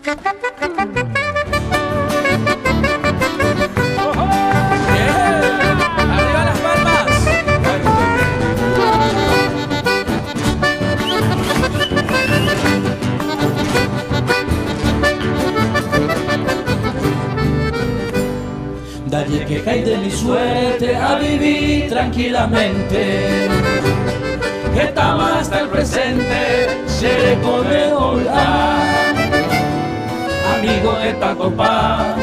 ¡Arriba las palmas! Dalle que cae de mi suerte a vivir tranquilamente, que estamos hasta el presente, se le puede olvidar. Amigo esta copa,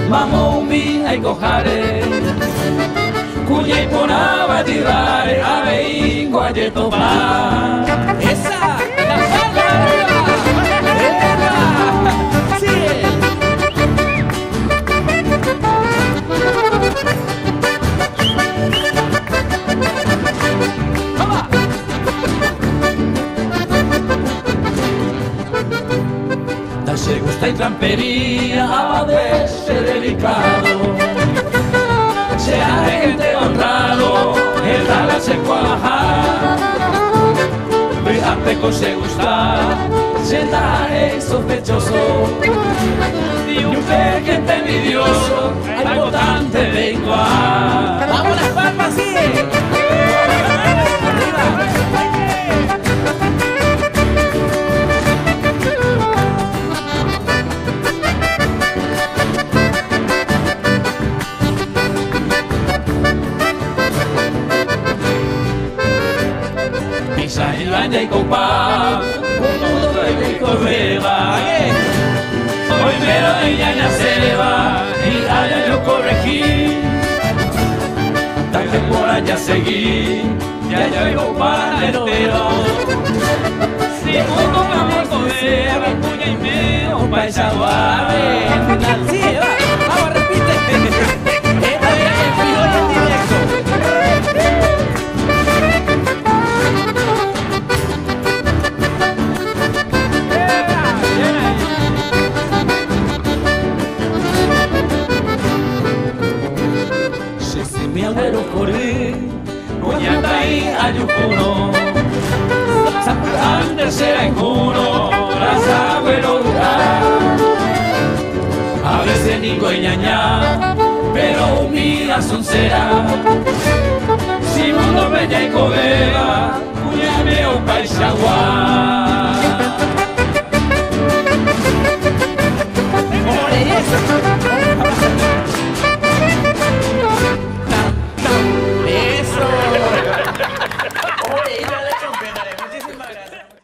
vamos mi a cojare, cuya y ponaba tirare, a ver cuál topa. ¡Esa! ¡La palma arriba! ¡Sí! Se gusta y trampería a veces delicado, sea gente honrado, el ala se cuaja, fíjate con se gusta, se da es sospechoso, y un gente envidioso, hay votante de igual. ¡Vamos las palmas, sí! Y copa, un mundo de correba. Hoy me lo de ñaña se va y allá yo corregí. Tal vez por allá seguí, ya yo digo panero. Si mundo me amor correba, puña y medio paisa guave. ¡Sí, va! ¡Vamos, repite! Esta es el frío y el directo. Mi abuelo corrí, Oñata y Ayucuno, San será en Juno, las abuelo durar. A veces nico y ñaña, pero mía son será. Si mundo bella y covega, cuñame o paisagua.